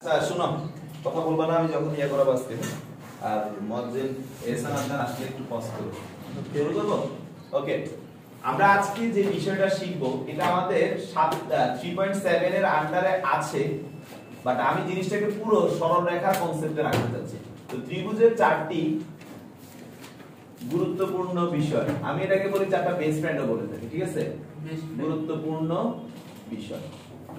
আচ্ছা শুনো, কথা বলবা না আমি যখন ইয়া করা বাসকে আর মজ্জেল এহসান আপনার আসলে একটু পজ করব। শুরু করব। ওকে, আমরা আজকে যে বিষয়টা শিখব এটা আমাদের 3.7 এর আন্ডারে আছে, বাট আমি জিনিসটাকে পুরো সরল রেখার কনসেপ্টে রাখতে চাচ্ছি। তো ত্রিভুজের চারটি গুরুত্বপূর্ণ বিষয়, আমি এটাকে বলি চারটা বেস্ট ফ্রেন্ডও বলে থাকি, ঠিক আছে? গুরুত্বপূর্ণ বিষয়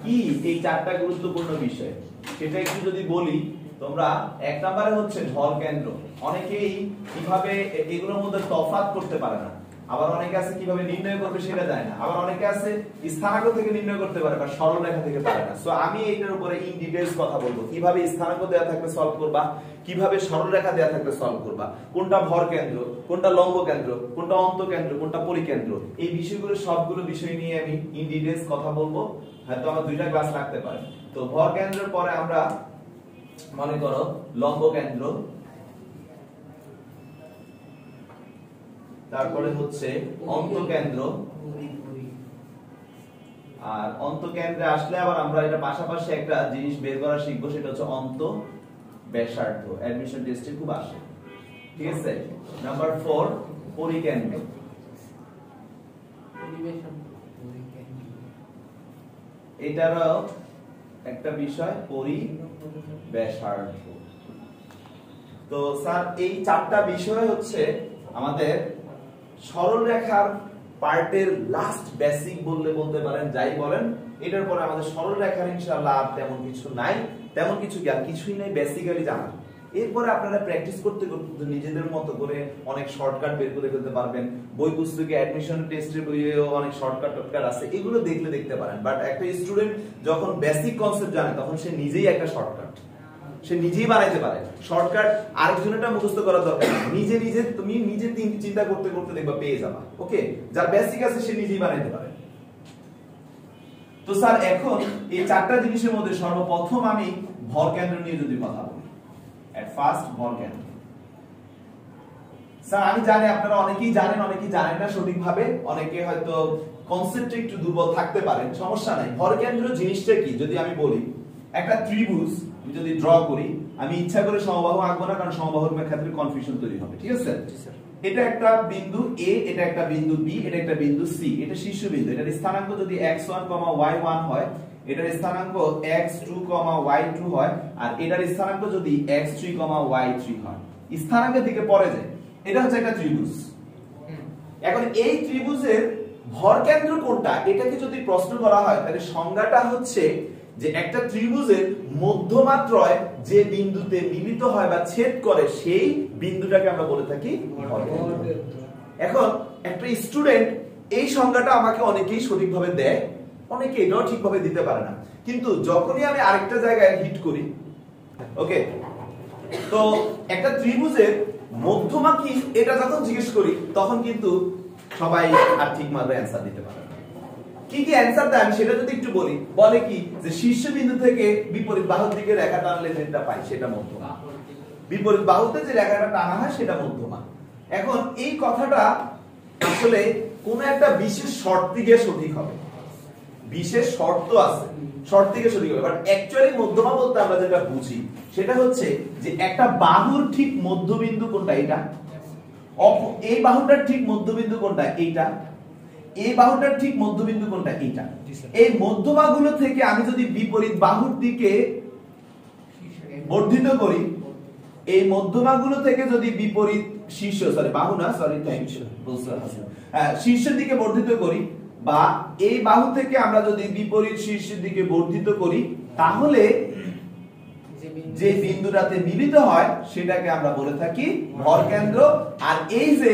কি এই চারটা গুরুত্বপূর্ণ বিষয় সেটা একটু যদি বলি, তোমরা এক নম্বরে হচ্ছে ঢল কেন্দ্র। অনেকেই কিভাবে এগুলোর মধ্যে তফাৎ করতে পারে না, আবার অনেকে আছে কিভাবে নির্ণয় করবে সেটা জানে না, আবার অনেকে আছে স্থানাঙ্ক থেকে নির্ণয় করতে পারে বা সরল রেখা থেকে পারে না। সো আমি এটার উপরে ইন ডিটেইলস কথা বলবো, কিভাবে স্থানাঙ্ক দেয়া থাকলে সলভ করবা, কিভাবে সরল রেখা দেয়া থাকলে সলভ করবা, কোনটা ভর কেন্দ্র, কোনটা লম্ব কেন্দ্র, কোনটা অন্ত কেন্দ্র, কোনটা পরিকেন্দ্র, এই বিষয়গুলো সবগুলো বিষয় নিয়ে আমি ইন ডিটেইলস কথা বলবো। হয়তো আমার দুইটা ক্লাস লাগতে পারে। তো ভর কেন্দ্রের পরে আমরা মনে করো লম্ব কেন্দ্র, তারপরে হচ্ছে অন্ত কেন্দ্র, আর অন্ত কেন্দ্রে আসলে আবার আমরা এটা পাশাপাশি একটা জিনিস বের করা শিখবো, সেটা হচ্ছে অন্ত ব্যাসার্ধ। অ্যাডমিশন টেস্টে খুব আসে, ঠিক আছে? নাম্বার 4 পরিকেন্দ্র, এটারও একটা বিষয় পরিব্যাসার্ধ। তো স্যার এই চারটা বিষয় হচ্ছে আমাদের সরল রেখার পার্টের লাস্ট বেসিক বললে বলতে পারেন, যাই বলেন। এটার পরে আমাদের সরল রেখার ইনশাআল্লাহ আর তেমন কিছু নাই, তেমন কিছু কিছুই নাই বেসিক্যালি জানা। এরপরে আপনারা প্র্যাকটিস করতে করতে নিজেদের মতো করে অনেক শর্টকাট বের করে ফেলতে পারবেন। বই পুস্তকে অ্যাডমিশন টেস্টের বইয়েও অনেক শর্টকাট আছে, এগুলো দেখতে পারেন। বাট একটা স্টুডেন্ট যখন বেসিক কনসেপ্ট জানে তখন সে নিজেই একটা শর্টকাট সে নিজেই বানাইতে পারে। শর্টকাট আরেকজনেরটা মুখস্থ করার দরকার নেই, তুমি নিজে চিন্তা করতে করতে দেখবা পেয়ে যাবা। ওকে, যার বেসিক আছে সে নিজেই বানাইতে পারে। তো স্যার এখন এই চারটা জিনিসের মধ্যে সর্বপ্রথম আমি ভর কেন্দ্র নিয়ে যদি কথা বলি, এট ফার্স্ট ভর কেন্দ্র। স্যার আমি জানি আপনারা অনেকেই জানেন, অনেকেই জানেন না সঠিকভাবে, অনেকে হয়তো কনসেপ্টে একটু দুর্বল থাকতে পারেন, সমস্যা নাই। ভর কেন্দ্র জিনিসটা কি যদি আমি বলি, একটা ত্রিভুজ আমি যদি ড্র করি, আমি ইচ্ছা করে সমবাহু আঁকবো না, কারণ সমবাহুর ক্ষেত্রে কনফিউশন তৈরি হবে, ঠিক আছে? এটা একটা বিন্দু A, এটা একটা বিন্দু B, এটা একটা বিন্দু C, এটা শীর্ষবিন্দু। এটার স্থানাঙ্ক যদি x1, y1 হয়, এটার স্থানাঙ্ক x2, y2 হয়, আর এটার স্থানাঙ্ক যদি x3, y3 হয়। স্থানাঙ্কের দিকে পরে যায়, এটা হচ্ছে একটা ত্রিভুজ। এখন এই ত্রিভুজের ভর কেন্দ্র কোনটা এটাকে যদি প্রশ্ন করা হয়, তাহলে সংজ্ঞাটা হচ্ছে যে একটা ত্রিভুজের মধ্যমাত্রায় যে বিন্দুতে মিলিত হয় বা ছেদ করে সেই বিন্দুটাকে আমরা বলে থাকি ভর কেন্দ্র। এখন একটা স্টুডেন্ট এই সংজ্ঞাটা আমাকে অনেকেই সঠিকভাবে দেয়, অনেকে এটাও ঠিকভাবে দিতে পারে না, কিন্তু যখনই আমি আরেকটা জায়গায় হিট করি, ওকে, তো একটা ত্রিভুজের মধ্যমা কি এটা যখন জিজ্ঞেস করি তখন কিন্তু সবাই আর ঠিকভাবে অ্যানসার দিতে পারে না। কি কি অ্যানসার দেয় আমি সেটা যদি একটু বলি, বলে কি যে শীর্ষবিন্দু থেকে বিপরীত বাহুর দিকে রেখা টানলে যেটা পাই সেটা মধ্যমা, বিপরীত বাহুতে যে রেখাটা টানা হয় সেটা মধ্যমা। এখন এই কথাটা আসলে কোন একটা বিশেষ শর্ত থেকে সঠিক হবে, বিশেষ শর্ত আছে, শর্ত থেকে সঠিক হবে। বাট অ্যাকচুয়ালি মধ্যমা বলতে আমরা যেটা বুঝি সেটা হচ্ছে যে একটা বাহুর ঠিক মধ্যবিন্দু কোনটা, এটা, এই বাহুটার ঠিক মধ্যবিন্দু কোনটা, এইটা, এই বাহুটার ঠিক মধ্যবিন্দু কোনটা, এইটা। এই মধ্যমাগুলো থেকে আমি যদি বিপরীত বাহুর দিকে বর্ধিত করি, এই মধ্যমাগুলো থেকে যদি বিপরীত শীর্ষের দিকে বর্ধিত করি, বা এই বাহু থেকে আমরা যদি বিপরীত শীর্ষের দিকে বর্ধিত করি, তাহলে যে বিন্দুটাতে মিলিত হয় সেটাকে আমরা বলে থাকি ভর কেন্দ্র। আর এই যে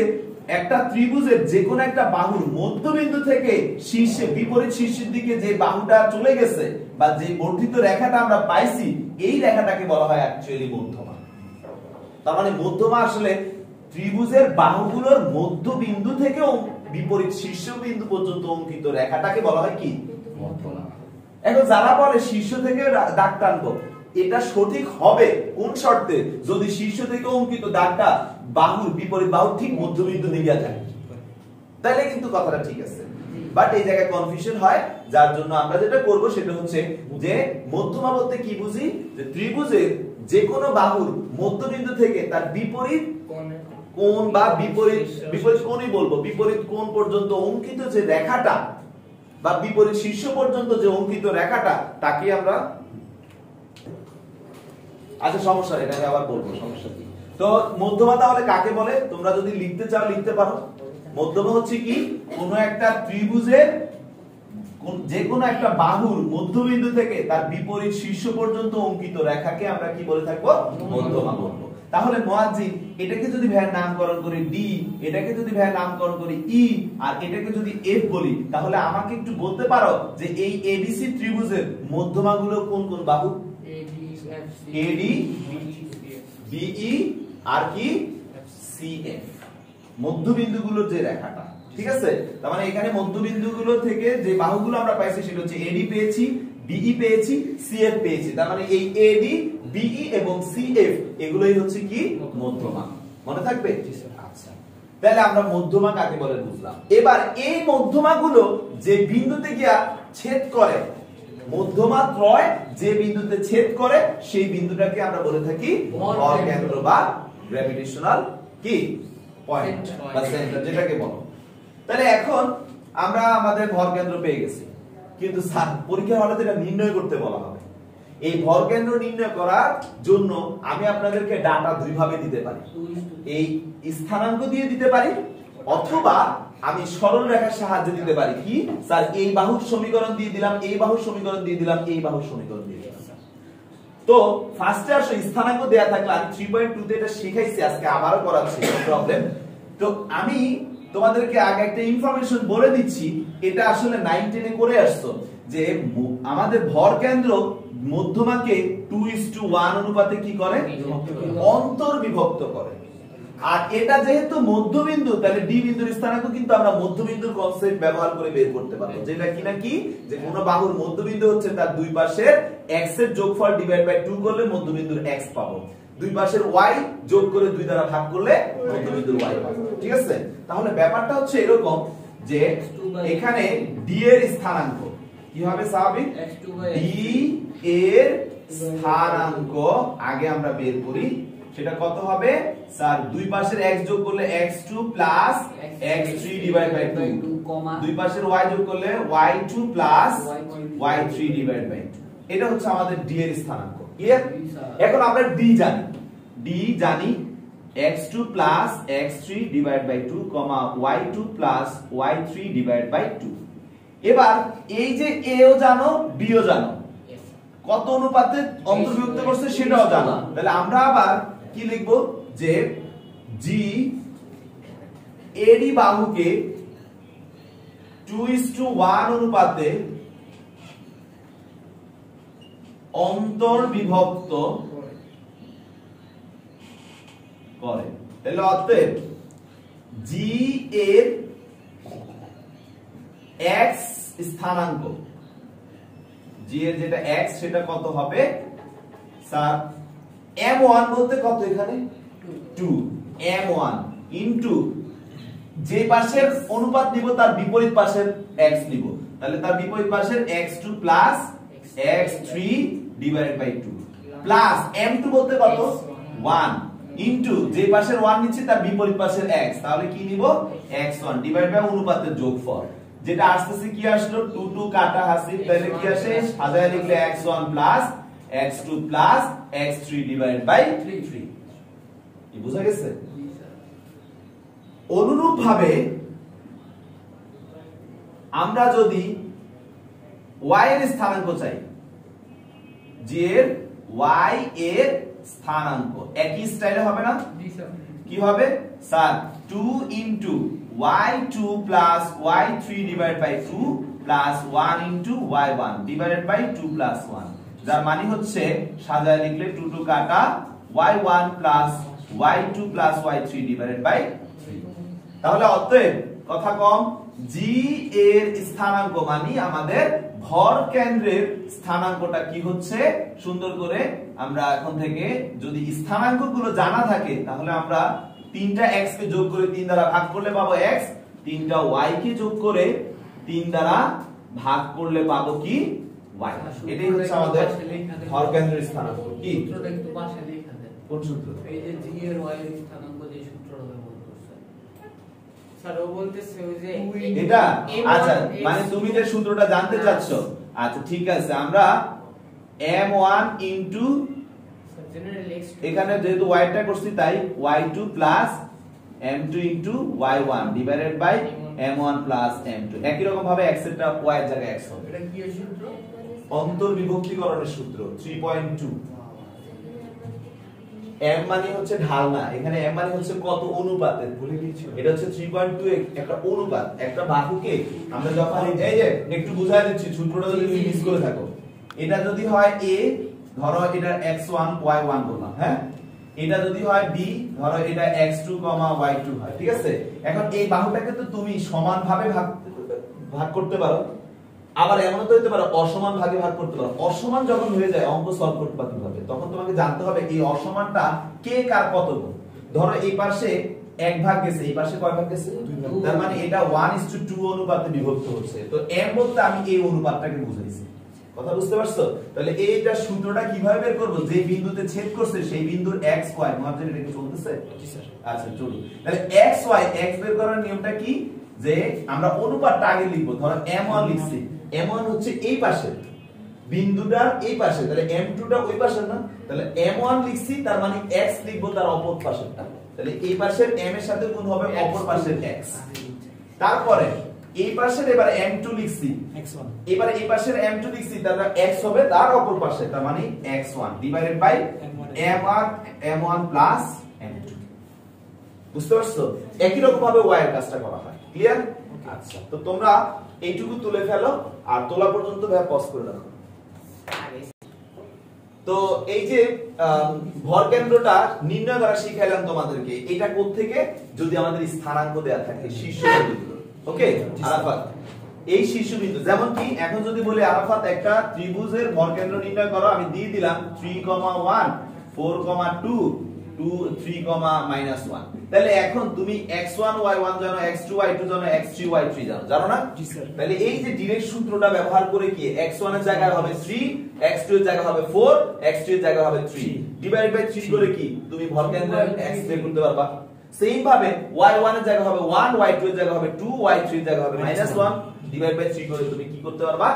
একটা ত্রিভুজের যে কোনো একটা বাহুর মধ্যবিন্দু থেকে শীর্ষে বিপরীত শীর্ষের দিকে যে বাহুটা চলে গেছে বা যে বর্ধিত রেখাটা আমরা পাইছি, এই রেখাটাকে বলা হয় অ্যাকচুয়ালি মধ্যমা। তার মানে মধ্যমা আসলে ত্রিভুজের বাহুগুলোর মধ্যবিন্দু থেকে বিপরীত শীর্ষবিন্দু পর্যন্ত অঙ্কিত রেখাটাকে বলা হয় কি মধ্যমা। এখন যারা বলে শীর্ষ থেকে দাগ টানবো, এটা সঠিক হবে কোন শর্তে, যদি শীর্ষ থেকে অঙ্কিত দাগটা বাহুর বিপরীত বাহুর ঠিক মধ্যবিন্দু দিকে যায়, তাহলে কিন্তু কথাটা ঠিক আছে। বাট এই জায়গায় কনফিউশন হয়, যার জন্য আমরা যেটা করব সেটা হচ্ছে যে মধ্যমা বলতে কি বুঝি, যে ত্রিভুজের যে কোনো বাহুর মধ্যবিন্দু থেকে তার বিপরীত কোণ বা বিপরীত কোণই বলবো, বিপরীত কোণ পর্যন্ত অঙ্কিত যে রেখাটা বা বিপরীত শীর্ষ পর্যন্ত যে অঙ্কিত রেখাটা তাকে আমরা, আচ্ছা সমস্যা এটা আমি আবার বলবো, সমস্যা কি। তো মধ্যমা তাহলে কাকে বলে, তোমরা যদি লিখতে চাও লিখতে পারো। মধ্যমা হচ্ছে কি, কোন একটা ত্রিভুজের যে কোনো একটা বাহুর মধ্যবিন্দু থেকে তার বিপরীত শীর্ষ পর্যন্ত অঙ্কিত রেখাকে আমরা কি বলে থাকবো, মধ্যমা বলবো। তাহলে মুয়াজ্জিন এটাকে যদি ভাইয়ের নামকরণ করি ডি, এটাকে যদি ভাইয়ের নামকরণ করি ই, আর এটাকে যদি এফ বলি, তাহলে আমাকে একটু বলতে পারো যে এই এবিসি ত্রিভুজের মধ্যমাগুলো কোন কোন বাহু? এডি, বিই আর কি সিএফ, মধ্যবিন্দুগুলোর যে রেখাটা, ঠিক আছে। তার মানে এখানে মধ্যবিন্দুগুলো থেকে যে বাহুগুলো আমরা পাইছি সেটা হচ্ছে এডি পেয়েছি, বিই পেয়েছি, সিএফ পেয়েছি। তার মানে এই এডি, বিই এবং সিএফ এগুলোই হচ্ছে কি মধ্যমা, মনে থাকবে? আচ্ছা, তাহলে আমরা মধ্যমা কাকে বলে বুঝলাম। এবার এই মধ্যমাগুলো যে বিন্দুতে গিয়া ছেদ করে, মধ্যমা ত্রয় যে বিন্দুতে ছেদ করে সেই বিন্দুটাকে আমরা বলে থাকি ভর কেন্দ্র বা গ্র্যাভিটেশনাল কি পয়েন্ট বা সেন্টার যেটাকে বলো। তাহলে এখন আমরা আমাদের ভর কেন্দ্র পেয়ে গেছি, কিন্তু পরীক্ষার হলে এটা নির্ণয় করতে বলা হবে। এই ভর কেন্দ্র নির্ণয় করার জন্য আমি আপনাদেরকে ডাটা দুই ভাবে দিতে পারি, এই স্থানাঙ্ক দিয়ে দিতে পারি অথবা আমি সরল রেখার সাহায্যে দিতে পারি। কি স্যার, এই বাহুর সমীকরণ দিয়ে দিলাম, এই বাহুর সমীকরণ দিয়ে দিলাম, এই বাহুর সমীকরণ দিয়ে দিলাম। তো ফার্স্টে আসলে স্থানাঙ্ক দেয়া থাকলে আমি 3.2 তে এটা শিখাইছি, আজকে আবারও করাচ্ছি, নো প্রবলেম। তো আমি তোমাদেরকে আগে একটা ইনফরমেশন বলে দিচ্ছি, এটা আসলে 9 10 এ করে আসছো যে আমাদের ভর কেন্দ্র মধ্যমাকে 2:1 অনুপাতে কি করে, অন্তর্বিভক্ত করে। আর এটা যেহেতু মধ্যবিন্দু, তাহলে ডি বিন্দুর স্থানাঙ্ক কিন্তু আমরা মধ্যবিন্দুর কনসেপ্ট ব্যবহার করে বের করতে পারবো, যেটা কিনা কি, যে কোন বাহুর মধ্যবিন্দু হচ্ছে তার দুই পাশের x এর যোগফল ডিভাইড বাই 2 করলে মধ্যবিন্দুর x পাবো, দুই পাশের y যোগ করে 2 দ্বারা ভাগ করলে মধ্যবিন্দুর y পাবো, ঠিক আছে। তাহলে ব্যাপারটা হচ্ছে এরকম যে এখানে d এর স্থানাঙ্ক কি হবে, স্বাভাবিক d এর স্থানাঙ্ক আগে আমরা বের করি, সেটা কত হবে স্যার, দুই পাশের x যোগ করলে x2 plus x3 divide by 2, দুই পাশের y যোগ করলে y2 plus y3 divide by 2। এটা হচ্ছে আমাদের d এর স্থানাঙ্ক, ক্লিয়ার? এখন আমরা d জানি x2 plus x3 divide by 2, y2 plus y3 divide by 2। এবার এই যে a ও জানো, b ও জানো, কত অনুপাতে অন্তর্ভুক্ত করছে সেটাও জানো। তাহলে আমরা আবার কি লিখবো, যে g এডি বাহুকে 2:1 অনুপাতে অন্তর্বিভক্ত করে। তাহলে অতএব g এর x স্থানাঙ্ক, g এর যেটা x সেটা কত হবে স্যার, m1 বলতে কত, এখানে 2, m1 ইনটু যে পাশের অনুপাত নিব তার বিপরীত পাশের x নিব, তাহলে তার বিপরীত পাশের x2 plus x3 divided by 2 plus m2 বলতে কত 1 ইনটু যে পাশের 1 নিচ্ছি তার বিপরীত পাশের x, তাহলে কি নিব x1 ডিভাইড বাই অনুপাতের যোগফল, যেটা আসতেছে কি আসলো 2 2 কাটা হাসিল, তাহলে কি আসে সাজায় লিখলে x1 plus x2 plus x3 divided by 3। কি বুঝা গেছে? অনুরূপ ভাবে আমরা যদি y এর স্থানাঙ্ক চাই, g এর y এর স্থানাঙ্ক একই স্টাইলে হবে না? কি হবে sir, 2 into y2 plus y3 divide by 2 plus 1 into y1 divided by 2 plus 1, যার মানে হচ্ছে সাজায় লিখলে 2 2 কাটা y1 plus y2 plus y3 divided by 3। তাহলে অতএব কথা কম, g এর স্থানাঙ্ক মানে আমাদের ভর কেন্দ্রের স্থানাঙ্কটা কি হচ্ছে, সুন্দর করে আমরা এখন থেকে যদি স্থানাঙ্কগুলো জানা থাকে তাহলে আমরা তিনটা x কে যোগ করে 3 দ্বারা ভাগ করলে পাবো x, তিনটা y কে যোগ করে 3 দ্বারা ভাগ করলে পাবো কি y। এটাই হচ্ছে আমাদের ভরকেন্দ্রের স্থানাঙ্ক। কি সূত্রটা একটু পাশে লেখা দেন। কোন সূত্র? এই যে g এর y এর স্থানাঙ্ক যে সূত্রটা ব্যবহার করছে স্যার, ও বলতেছে ওই যে এটা আচ্ছা, মানে তুমি যে সূত্রটা জানতে চাচ্ছ, আচ্ছা ঠিক আছে, আমরা m1 ইনটু এখানে যেহেতু y টা করছি তাই y2 plus m2 into y1 divided by m1 plus m2। একই রকম ভাবে x এর y এর জায়গায় x হবে। এটা কি সূত্র? অন্তর্বিভক্তিকরণের সূত্র 3.2। m মানে হচ্ছে ঢালনা, এখানে m মানে হচ্ছে কত অনুপাতের, ভুলে গিয়েছি। এটা হচ্ছে 3.2 একটা অনুপাত। একটা বাহুকে আমরা যখন এই যে একটু বুঝাই দিচ্ছি সূত্রটা যদি তুমি মিস করে থাকো, এটা যদি হয় a, ধরো এটা x1 y1 বললাম, হ্যাঁ, এটা যদি হয় b, ধরো এটা x2, y2 হয়, ঠিক আছে। এখন এই বাহুটাকে তো তুমি সমানভাবে ভাগ করতে পারো, আবার এমনও তো হতে পারে অসমান ভাগে ভাগ করতে পারো। অসমান যখন হয়ে যায় অঙ্ক সলভ করতে পারতে হবে, তখন তোমাকে জানতে হবে এই অসমানটা কে কার কত গুণ। ধরো এই পাশে 1 ভাগ গেছে, এই পাশে কয় ভাগ গেছে? 2 ভাগ। তার মানে এটা 1:2 অনুপাতে বিভক্ত হচ্ছে। তো m বলতে আমি এই অনুপাতটাকে বুঝাইছি। কথা বুঝতে পারছো? তাহলে এইটা সূত্রটা কিভাবে বের করব? যে বিন্দুতে ছেদ করছে সেই বিন্দুর x y মহাজন এটা কি চলতেছে? জি স্যার। আচ্ছা চলুন। তাহলে x y x বের করার নিয়মটা কি? যে আমরা অনুপাতটা আগে লিখব। ধরো m1 লিখছি, m1 হচ্ছে এই পাশে, বিন্দুটার এই পাশে, তাহলে m2 টা ওই পাশে না, তাহলে m1 লিখছি, তার মানে x লিখব তার অপর পাশেরটা, তাহলে এই পাশের m এর সাথে গুণ হবে অপর পাশের x। তারপরে এই পাশের এবারে m2 লিখছি, x1, এবারে এই পাশের m2 লিখছি, তারপর x হবে তার অপর পাশে, তার মানে x1 divided by m1 plus m2। বুঝতে পারছো? একই রকম ভাবে y এর কাজটা করা হয়। ক্লিয়ার? আচ্ছা, তো তোমরা এইটুকু তুলে ফেলো আর তোলা পর্যন্ত ভাবে পজ করে রাখো। তো এই যে ভরকেন্দ্রটা নির্ণয় করা শিখাইলাম তোমাদেরকে, এটা কোথা থেকে? যদি আমাদের স্থানাঙ্ক দেয়া থাকে শীর্ষবিন্দুগুলো। ওকে, আরাফাত এই শীর্ষবিন্দু, যেমন কি এখন যদি বলি আরাফাত একটা ত্রিভুজের ভরকেন্দ্র নির্ণয় করো, আমি দিয়ে দিলাম 3,1 4,2 2 3,-1। তাহলে এখন তুমি x1 y1 জানো, x2 y2 জানো, x3 y3 জানো না? জি স্যার। তাহলে এই যে ডাইরেক্ট সূত্রটা ব্যবহার করে কি x1 এর জায়গায় হবে 3, x2 এর জায়গায় হবে 4, x3 এর জায়গায় হবে 3 ডিভাইড বাই 3 করে কি তুমি ভরকেন্দ্রের x বের করতে পারবা। সেম ভাবে y1 এর জায়গায় হবে 1, y2 এর জায়গায় হবে 2, y3 এর জায়গায় হবে -1 ডিভাইড বাই 3 করে তুমি কি করতে পারবা?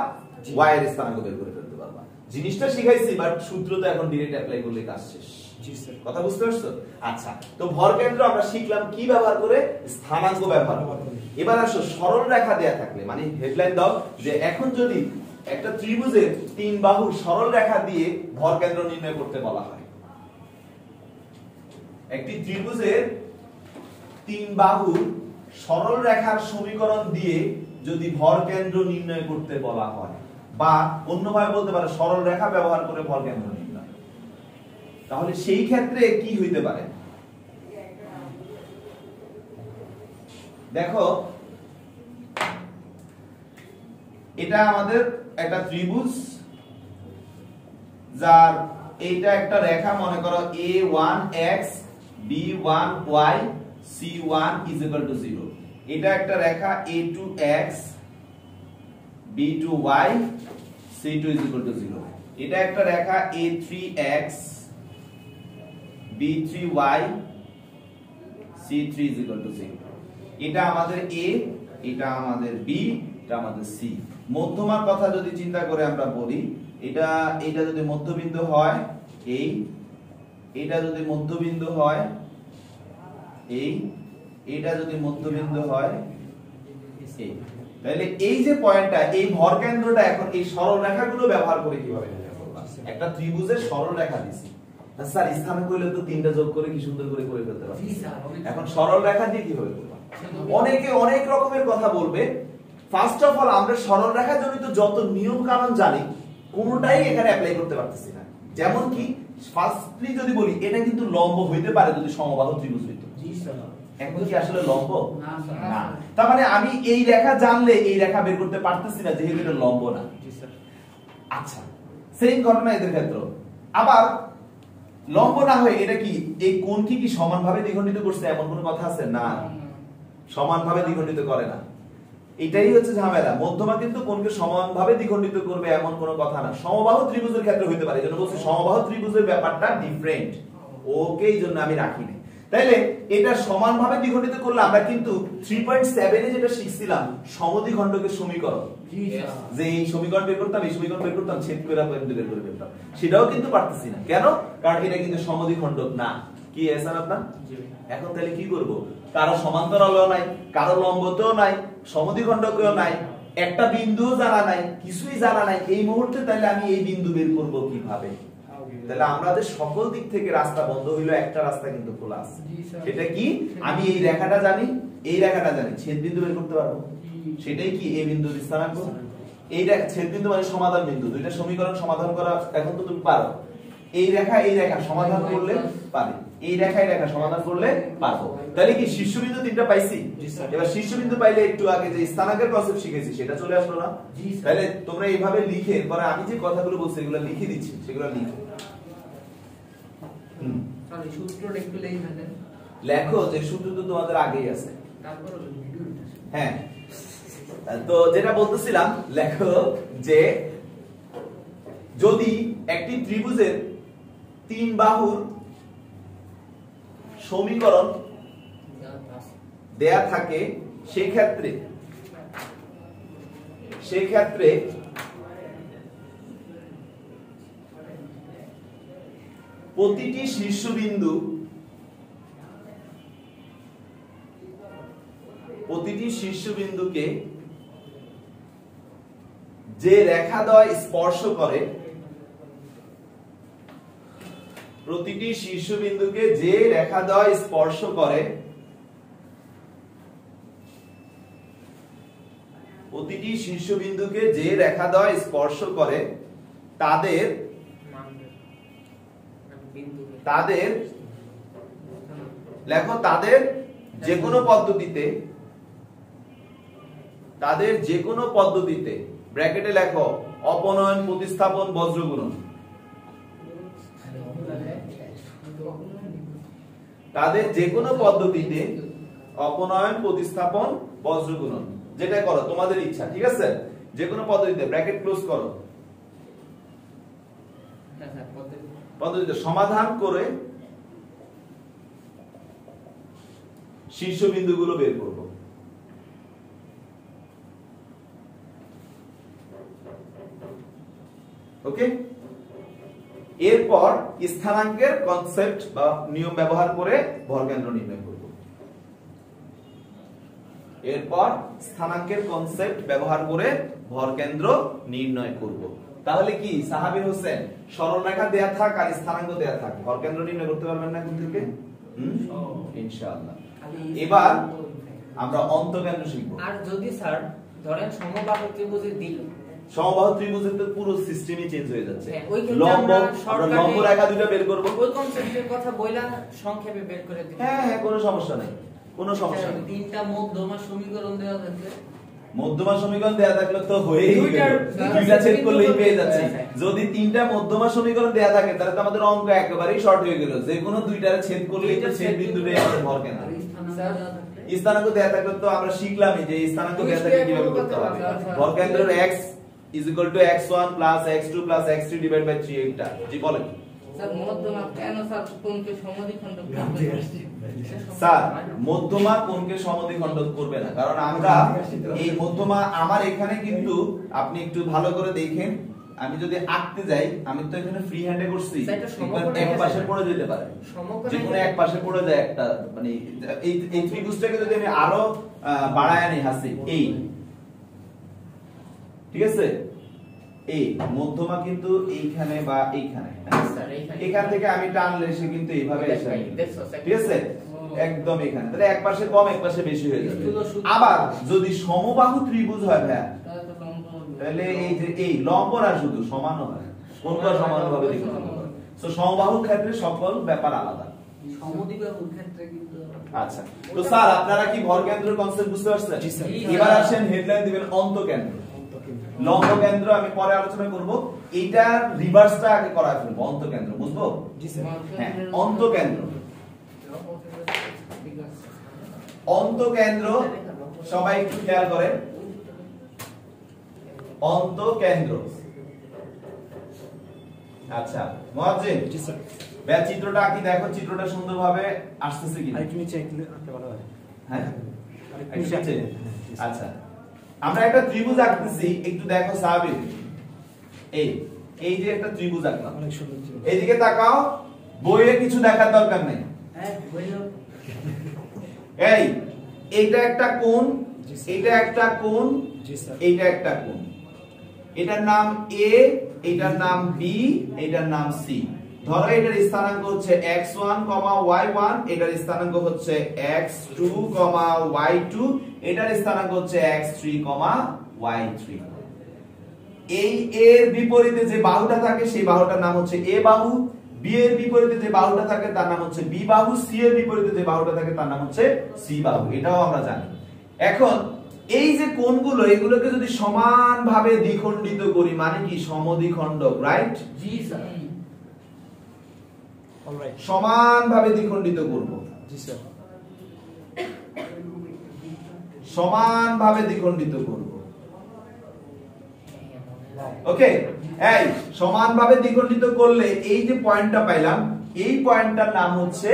y এর স্থানাঙ্ক বের করে ফেলতে পারবা। জিনিসটা শিখাইছি, বাট সূত্র তো এখন ডাইরেক্ট অ্যাপ্লাই করলে কাজ শেষ। জি স্যার। কথা বুঝতে পারছো? আচ্ছা, তো ভরকেন্দ্র আমরা শিখলাম কি ব্যবহার করে? স্থানাঙ্ক ব্যবহার করে। এবার আসো সরল রেখা দেয়া থাকলে, মানে হেডলাইন দাও যে এখন যদি একটা ত্রিভুজের 3 বাহুর সরল রেখা দিয়ে ভরকেন্দ্র নির্ণয় করতে বলা হয়। একটি ত্রিভুজের 3 বাহুর সরল রেখার সমীকরণ দিয়ে যদি ভরকেন্দ্র নির্ণয় করতে বলা হয়, বা অন্যভাবে বলতে পারো সরল রেখা ব্যবহার করে ভরকেন্দ্র নির্ণয়, তাহলে সেই ক্ষেত্রে কি হইতে পারে? দেখো, এটা আমাদের একটা ত্রিভুজ, যার এইটা একটা রেখা, মনে করো a1x b1y c1 = 0। এটা একটা রেখা a2x b2y c2 = 0। এটা একটা রেখা a3x b3y c3 = 0। এটা আমাদের a, এটা আমাদের b, এটা আমাদের c। মধ্যমার কথা যদি চিন্তা করে আমরা বলি, এটা যদি মধ্যবিন্দু হয় এই, এটা যদি মধ্যবিন্দু হয় এই, এটা যদি মধ্যবিন্দু হয় এই, তাহলে এই যে পয়েন্টটা, এই ভরকেন্দ্রটা এখন এই সরল রেখাগুলো ব্যবহার করে কিভাবে নির্ণয় করব? একটা ত্রিভুজের সরল রেখা দিছি, স্যার স্থানাঙ্ক কইলে তো 3টা যোগ করে কি সুন্দর করে ফেলতে পারবে। এখন সরল রেখা দিয়ে কিভাবে করব? অনেকে অনেক রকমের কথা বলবে। ফার্স্ট অফ অল, আমরা সরল রেখা জনিত যত নিয়ম কানুন জানি কোনটাই এখানে অ্যাপ্লাই করতে পারতেছি না। যেমন কি ফার্স্টলি যদি বলি, এটা কিন্তু লম্ব হইতে পারে যদি সমবাহু ত্রিভুজ হইতো। জি স্যার। এখন কি আসলে লম্ব? না। তার মানে আমি এই রেখা জানলে এই রেখা বের করতে পারতেছি না, যেহেতু এটা লম্ব না। জি স্যার। আচ্ছা, সেম ঘটনা এদের ক্ষেত্রে। আবার লম্ব না হয়ে এটা কি এই কোণ কি সমানভাবে দ্বিখণ্ডিত করছে এমন কোনো কথা আছে? না, সমানভাবে দ্বিখণ্ডিত করে না। এটাই হচ্ছে ঝামেলা। মধ্যমা কিন্তু কোণকে সমানভাবে দ্বিখণ্ডিত করবে এমন কোনো কথা না। সমবাহু ত্রিভুজের ক্ষেত্রে হইতে পারে, এজন্য বলছি সমবাহু ত্রিভুজের ব্যাপারটা ডিফারেন্ট, ওকে এই জন্য আমি রাখিনি। তাইলে এটা সমানভাবে দ্বিখণ্ডিত করলে আমরা কিন্তু 3.7 এ যেটা শিখছিলাম সমদ্বিখণ্ডকের সমীকরণ, যে এই সমীকরণ বের করতাম, এই সমীকরণ বের করতাম, ছেদ করে বের করে ফেলতাম, সেটাও কিন্তু পারতেছি না। কেন? কারণ এটা কিন্তু সমদ্বিখণ্ডক না। কি এসান আপনার? এখন তাহলে কি করব? কারো সমান্তরালও নাই, কারো লম্বতেও নাই, সমদ্বিখণ্ডকেও নাই, একটা বিন্দুও জানা নাই, কিছুই জানা নাই এই মুহূর্তে। তাহলে আমি এই বিন্দু বের করব কিভাবে? তাহলে আমাদের সকল দিক থেকে রাস্তা বন্ধ হইলো, একটা রাস্তা কিন্তু খোলা আছে। সেটা কি? আমি এই রেখাটা জানি, এই রেখাটা জানি, ছেদ বিন্দু বের করতে পারবো। সেটাই কি? এই বিন্দুর স্থানাঙ্ক। এইটা ছেদ বিন্দু মানে সমাধান বিন্দু। দুইটা সমীকরণ সমাধান করা এখন তো তুমি পারো। এই রেখা সমাধান করলে পাবে, এই রেখা সমাধান করলে পারবো। তাহলে কি শীর্ষবিন্দু তিনটা পাইছি? এবার শীর্ষবিন্দু পাইলে একটু আগে যে স্থানাঙ্কের কনসেপ্ট শিখেছি সেটা চলে আসলো না? তাহলে তোমরা এইভাবে লিখে পরে আমি যে কথাগুলো বলছি এগুলো লিখে দিচ্ছি, সেগুলো লিখো। সরি, সূত্রটা একটু লেখা দেন। লেখো, যে সূত্র তো তোমাদের আগেই আছে। তারপর ভিডিওটা। হ্যাঁ, তো যেটা বলতেছিলাম, লেখো যে যদি একটি ত্রিভুজের তিন বাহুর সমীকরণ দেয়া থাকে, সেক্ষেত্রে প্রতিটি শীর্ষবিন্দুকে যে রেখাদ্বয় স্পর্শ করে, প্রতিটি শীর্ষবিন্দুকে যে রেখাদ্বয় স্পর্শ করে, প্রতিটি শীর্ষবিন্দুকে যে রেখাদ্বয় স্পর্শ করে তাদের লেখো, তাদের যে কোনো পদ্ধতিতে ব্র্যাকেটে লেখো অপনয়ন, প্রতিস্থাপন, বজ্রগুণন। তাদের যে কোনো পদ্ধতিতে অপনয়ন, প্রতিস্থাপন, বজ্রগুণন, যেটা করো তোমাদের ইচ্ছা, ঠিক আছে? যে কোনো পদ্ধতিতে ব্র্যাকেট ক্লোজ করো, পদ্ধতিতে সমাধান করে শীর্ষবিন্দুগুলো বের করব। ওকে, এরপর স্থানাঙ্কের কনসেপ্ট বা নিয়ম ব্যবহার করে ভরকেন্দ্র নির্ণয় করব। তাহলে কি সাহাবীর হোসেন সরলরেখা দেয়া থাক আর স্থানাঙ্ক দেয়া থাক, ভরকেন্দ্র নির্ণয় করতে পারবেন না কোন থেকে? ইনশাআল্লাহ। এবার আমরা অন্তকেন্দ্র শিখব। আর যদি স্যার ধরেন সমবাহু ত্রিভুজের দিল, সমবাহু ত্রিভুজের তো পুরো সিস্টেমই চেঞ্জ হয়ে যাচ্ছে। লম্ব, আমরা লম্ব রেখা দুটো বের করব। ওই কনসেপ্টের কথা বইলা সংক্ষেপে বের করে দিই। হ্যাঁ, কোনো সমস্যা নাই, কোনো সমস্যা নেই। তিনটা মধ্যমা সমীকরণ দেওয়া থাকলে, মধ্যমা সমীকরণ দেয়া থাকলে তো হয়েই গেল, দুইটা ছেদ করলেই পেয়ে যাচ্ছি। যদি তিনটা মধ্যমা সমীকরণ দেয়া থাকে তাহলে তো আমাদের অঙ্ক একেবারেই শর্ট হয়ে গেল। যে কোনো দুইটারে ছেদ করলেই তো ছেদ বিন্দুটাই আমাদের ভরকেন্দ্র। স্থানাঙ্ক দেয়া থাকলে তো আমরা শিখলামই যে স্থানাঙ্ক দেয়া থাকলে কিভাবে করতে হবে। ভরকেন্দ্রের x x1 x2 x3 divide by 3 এটা। জি বলেন স্যার। মধ্যমা কেন স্যার কোণকে সমদ্বিখণ্ডক স্যার? মধ্যমা কোণকে সমদ্বিখণ্ডক করবে না, কারণ আমরা এই মধ্যমা আমার এখানে কিন্তু আপনি একটু ভালো করে দেখেন, আমি যদি আঁকতে যাই আমি তো এখানে ফ্রি হ্যান্ডে করছি, এক পাশে পড়ে যেতে পারে, যে কোনো এক পাশে পড়ে যায় একটা, মানে এই ত্রিভুজটাকে যদি আমি আরো বাড়ায় আনি হাসি, এই ঠিক আছে, এই মধ্যমা কিন্তু এইখানে বা এইখানে, এখান থেকে আমি টানলে সে কিন্তু এইভাবে এসে, ঠিক আছে, একদম এখানে। তাহলে এক পাশে কম এক পাশে বেশি হয়ে যাবে। আবার যদি সমবাহু ত্রিভুজ হয় ভাই, তাহলে এই যে এই লম্ব না শুধু সমানও হয়, কোনটা সমানভাবে দ্বিখণ্ডিত করে। সো সমবাহুর ক্ষেত্রে সকল ব্যাপার আলাদা, সমদ্বিবাহুর ক্ষেত্রে কিন্তু। আচ্ছা, তো স্যার আপনারা কি ভরকেন্দ্রের কনসেপ্ট বুঝতে পারছেন? এবার আসেন হেডলাইন দিবেন অন্তকেন্দ্র। লম্ব কেন্দ্র আমি পরে আলোচনা করব, এইটা রিভার্সটা আগে করায় ফেলবো। অন্তকেন্দ্র বুঝবো? হ্যাঁ, অন্তকেন্দ্র। অন্তকেন্দ্র সবাই একটু খেয়াল করেন, অন্তঃকেন্দ্র। আচ্ছা মুয়াজ্জিন, জি স্যার। ভাই চিত্রটা কি দেখো, চিত্রটা সুন্দরভাবে আসতেছে কি? আরেকটু নিচে আঁকলে ভালো হয়। হ্যাঁ আরেকটু একটু নিচে নিচে? আঁকলে। আচ্ছা আমরা একটা ত্রিভুজ আঁকতেছি, একটু দেখো সাবির, এই যে একটা ত্রিভুজ আঁকলাম, অনেক সুন্দর ছিল। এইদিকে তাকাও, বইয়ে কিছু দেখার দরকার নেই। হ্যাঁ বললো এইটা একটা কোণ, জি স্যার। এটা একটা কোণ, জি স্যার। এইটা একটা কোণ। এটার নাম এ, এটার নাম বি, এটার নাম সি। ধরো এটার স্থানাঙ্ক হচ্ছে x1, y1, এটার স্থানাঙ্ক হচ্ছে x2, y2, এটার স্থানাঙ্ক হচ্ছে x3, y3। এই এর বিপরীতে যে বাহুটা থাকে সেই বাহুটার নাম হচ্ছে এ বাহু, বি এর বিপরীতে যে বাহুটা থাকে তার নাম হচ্ছে বি বাহু, সি এর বিপরীতে যে বাহুটা থাকে তার নাম হচ্ছে সি বাহু। এটাও আমরা জানি। এখন এই যে কোণগুলো, এগুলোকে যদি সমানভাবে দ্বিখণ্ডিত করি, মানে কি সমদ্বিখণ্ডক, রাইট? জি স্যার। অলরাইট। সমানভাবে দ্বিখণ্ডিত করব, জি স্যার। সমানভাবে দ্বিখণ্ডিত করব। ওকে, এই সমানভাবে দ্বিখণ্ডিত করলে এই যে পয়েন্টটা পাইলাম, এই পয়েন্টটার নাম হচ্ছে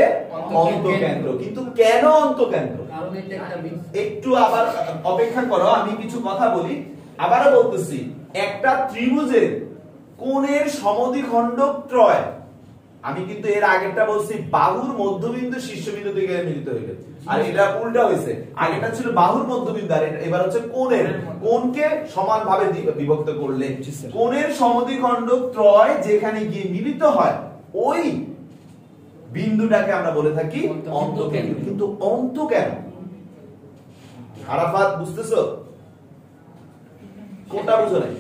অন্তঃকেন্দ্র। কিন্তু কেন অন্তঃকেন্দ্র? কারণ এটা একটা বৃত্ত। একটু আবার অপেক্ষা করো, আমি কিছু কথা বলি। আবারও বলতেছি, একটা ত্রিভুজের কোণের সমদ্বিখণ্ডক ত্রয়, আমি কিন্তু এর আগেরটা বলছি বাহুর মধ্যবিন্দু শীর্ষবিন্দু থেকে মিলিত হইবে, আর এটা উল্টা হইছে। আগেটা ছিল বাহুর মধ্যবিন্দু, আর এবার হচ্ছে কোণের। কোণকে সমানভাবে বিভক্ত করলে জি স্যার। কোণের সমদ্বিখণ্ডক ত্রয় যেখানে গিয়ে মিলিত হয়, ওই বিন্দুটাকে আমরা বলে থাকি অন্তঃকেন্দ্র। কিন্তু অন্ত কেন? আরাফাত বুঝতেছো? কোনটা বুঝো নাই?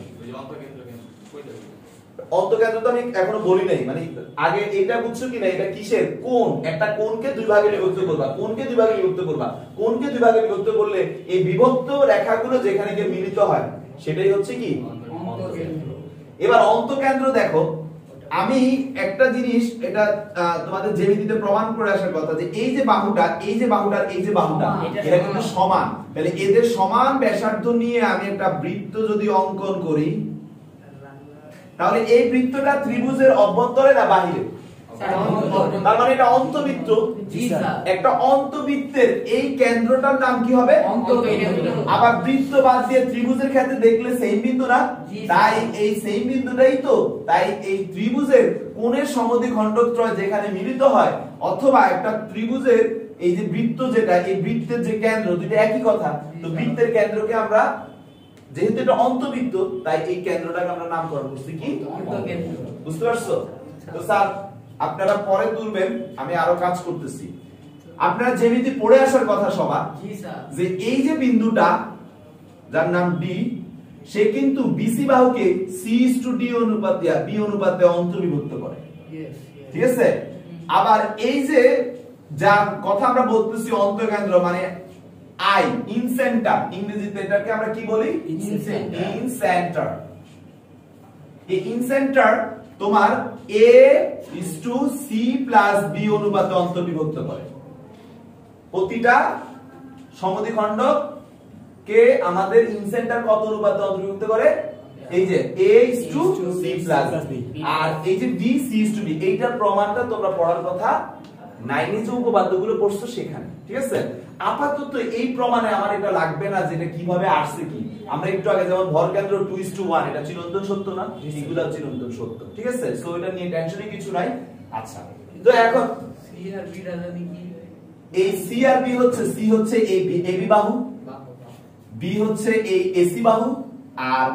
অন্তঃকেন্দ্র তো আমি এখনো বলি নাই, মানে আগে এটা বুঝছো কি না, এটা কিসের কোণ? একটা কোণকে দুই ভাগে বিভক্ত করবা, কোণকে দুই ভাগে বিভক্ত করবা, কোণকে দুই ভাগে বিভক্ত করলে এই বিভক্ত রেখাগুলো যেখানে গিয়ে মিলিত হয় সেটাই হচ্ছে কি অন্তঃকেন্দ্র। এবার অন্তঃকেন্দ্র দেখো, আমি একটা জিনিস এটা তোমাদের জ্যামিতিতে প্রমাণ করে আসার কথা, যে এই যে বাহুটা, এই যে বাহুটা, এই যে বাহুটা, এটা কিন্তু সমান। তাহলে এদের সমান ব্যাসার্ধ নিয়ে আমি একটা বৃত্ত যদি অঙ্কন করি, তাহলে এই বৃত্তটা ত্রিভুজের অভ্যন্তরে না বাহিরে? তার মানে এটা অন্তবৃত্ত। জি স্যার। একটা অন্তবৃত্তের এই কেন্দ্রটার নাম কি হবে? অন্তঃকেন্দ্র। আবার বৃত্ত বাদ দিয়ে ত্রিভুজের ক্ষেত্রে দেখলে সেম বিন্দু না? জি, তাই এই সেম বিন্দুটাই তো, তাই এই ত্রিভুজের কোণের সমদ্বিখণ্ডক ত্রয় যেখানে মিলিত হয়, অথবা একটা ত্রিভুজের এই যে বৃত্ত যেটা, এই বৃত্তের যে কেন্দ্র, দুটো একই কথা। তো বৃত্তের কেন্দ্রকে আমরা, যেহেতু এটা অন্তবৃত্ত, তাই এই কেন্দ্রটাকে আমরা নামকরণ করছি কি অন্তঃকেন্দ্র। বুঝতে পারছো? তো স্যার আপনারা পরে তুলবেন, আমি আরো কাজ করতেছি। আপনারা জ্যামিতি পড়ে আসার কথা সবার, জি স্যার। যে এই যে বিন্দুটা যার নাম ডি, সে কিন্তু বিসি বাহুকে C/D অনুপাতে, বি অনুপাতে অন্তর্বিভক্ত করে, ঠিক আছে? আবার এই যে যার কথা আমরা বলতেছি অন্তঃকেন্দ্র, মানে আই, ইন সেন্টার, ইংরেজিতে এটাকে আমরা কি বলি? In centre. এই ইন সেন্টার তোমার A/C+B অনুপাতে অন্তর্বিভক্ত করে। প্রতিটা সমদ্বিখণ্ডক কে আমাদের ইন সেন্টার কত অনুপাতে অন্তর্ভুক্ত করে? এই যে A/C+B, আর এই যে D/C/B। এইটার প্রমাণটা তোমরা পড়ার কথা 9 এ যে উপপাদ্যগুলো পড়ছো সেখানে, ঠিক আছে? আপাতত এই প্রমাণে আমার এটা লাগবে না যে এটা কিভাবে আসছে কি। আমরা একটু আগে যেমন ভরকেন্দ্র 2:1, এটা চিরন্তন সত্য না? এগুলা চিরন্তন সত্য, ঠিক আছে? সো এটা নিয়ে টেনশনই কিছু নাই। আচ্ছা, তো এখন সি আর বি রাজনী কি? এই সি আর বি হচ্ছে, সি হচ্ছে এই এবি বাহু, বি হচ্ছে এই এসি বাহু, আর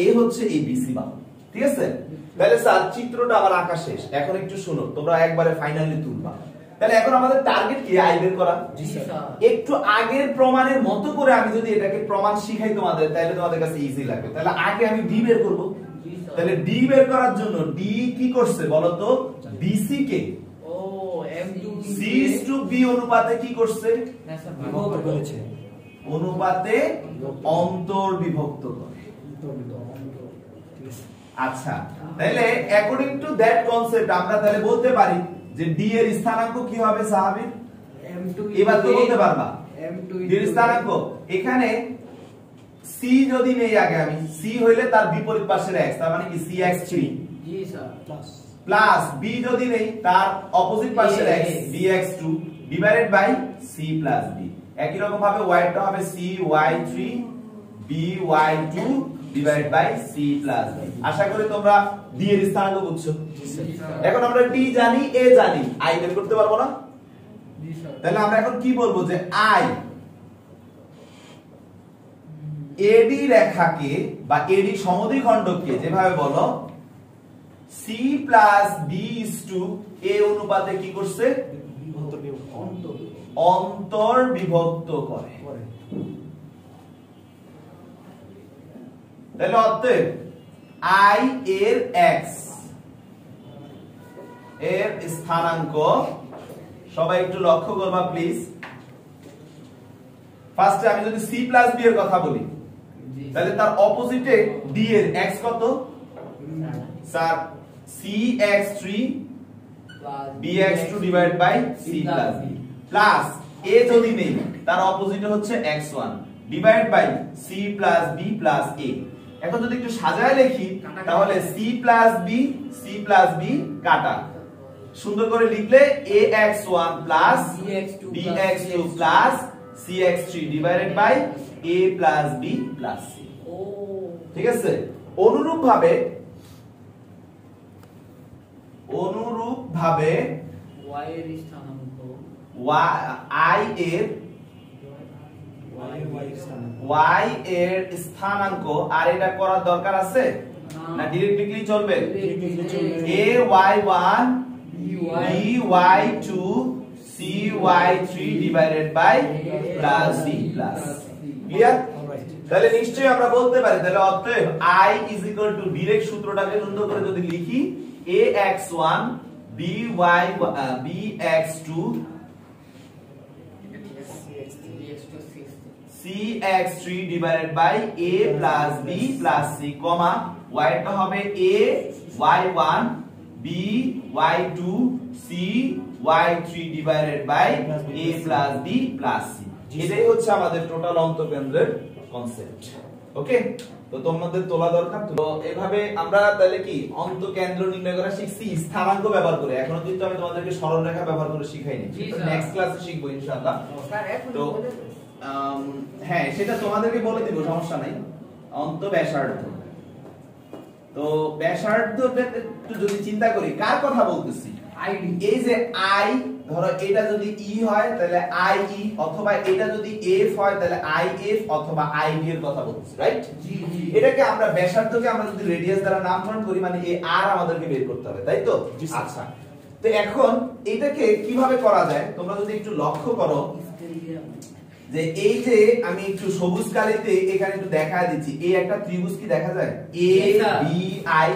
এ হচ্ছে এই বিসি বাহু, ঠিক আছে? তাহলে স্যার চিত্রটা আবার আঁকা শেষ, এখন একটু শুনো, তোমরা একবারে ফাইনালি তুলবা। তাহলে এখন আমাদের টার্গেট কি? আই বের করা। জি স্যার। একটু আগের প্রমাণের মতো করে আমি যদি এটাকে প্রমাণ শিখাই তোমাদের, তাহলে তোমাদের কাছে ইজি লাগবে। তাহলে আগে আমি ডি বের করব। জি স্যার। তাহলে ডি বের করার জন্য ডি কি করছে বলো তো? বিসি কে ও M2 C/B অনুপাতে কি করছে? না স্যার, বিভক্ত করেছে। অনুপাতে অন্তর্বিভক্ত করে। আচ্ছা, তাহলে অ্যাকর্ডিং টু দ্যাট কনসেপ্ট আমরা তাহলে বলতে পারি যে ডি এর স্থানাঙ্ক কি হবে M2 এবার তো বলতে পারবা। M2 ডি এর স্থানাঙ্ক এখানে সি যদি নেই আগে আমি, সি হইলে তার বিপরীত পাশের x, তার মানে কি cx3 জি স্যার প্লাস প্লাস বি যদি নেই তার অপোজিট পাশের x bx2 divided by c plus b। একই রকম ভাবে y টা হবে cy3 by2 divide by c plus b। আশা করি তোমরা d এর স্থানাঙ্ক বুঝছো। এখন আমরা t জানি, a জানি, i বের করতে পারবো না? জি স্যার তাহলে আমরা এখন কি বলবো যে i AD রেখাকে বা AD সমদ্বিখণ্ডককে যেভাবে বলো C plus B is to A অনুপাতে কি করছে? অন্তর্বিভক্ত করে। তাহলে অতএব I এর x এর স্থানাঙ্ক, সবাই একটু লক্ষ্য করবা প্লিজ। ফার্স্টে আমি যদি C plus B এর কথা বলি তাহলে তার অপোজিটে D এর x কত? Sir cx3 bx2 divide by c plus b plus a যদি নেই তার অপোজিটে হচ্ছে x1 divide by c plus b plus a। এখন যদি একটু সাজায় লিখি তাহলে c প্লাস b কাটা, সুন্দর করে লিখলে ax1 plus bx2 plus cx3 divided by a plus b plus c। ঠিক আছে? অনুরূপ ভাবে y এর স্থানাঙ্ক i এর y এর স্থানাঙ্ক, আর এটা করার দরকার আছে না? ডিরেক্টলি চলবে ay1 by2 cy3 divided by plus b plus. Clear? তাহলে নিশ্চয়ই আমরা বলতে পারি তাহলে অতএব i is equal to direct সূত্রটাকে সুন্দর করে যদি লিখি ax1 bx2 cx3 divided by a plus b plus c, comma y টা হবে a y1 b y2 c y3 divided by a plus b plus c। এটাই হচ্ছে আমাদের টোটাল অন্তঃকেন্দ্রের কনসেপ্ট। ওকে, তো তোমাদের তোলা দরকার। তো এভাবে আমরা তাহলে কি অন্তঃকেন্দ্র নির্ণয় করা শিখছি স্থানাঙ্ক ব্যবহার করে। এখনো কিন্তু আমি তোমাদেরকে সরলরেখা ব্যবহার করে শিখাইনি, নেক্সট ক্লাসে শিখবো ইনশাআল্লাহ। তো হ্যাঁ, সেটা তোমাদেরকে বলে দিব, সমস্যা নাই। অন্তঃব্যাসার্ধ, তো ব্যাসার্ধটা একটু যদি চিন্তা করি কার কথা বলতেছি? এই যে i, ধরো এটা যদি e হয় তাহলে ie, অথবা এটা যদি f হয় তাহলে if অথবা ib এর কথা বলতেছি, রাইট? এটাকে আমরা ব্যাসার্ধকে আমরা যদি রেডিয়াস দ্বারা নামকরণ করি মানে এই r আমাদেরকে বের করতে হবে, তাই তো? আচ্ছা, তো এখন এটাকে কিভাবে করা যায় তোমরা যদি একটু লক্ষ্য করো যে এই যে আমি একটু সবুজ কালিতে এখানে একটু দেখায় দিচ্ছি, এই একটা ত্রিভুজ কি দেখা যায়? a b i,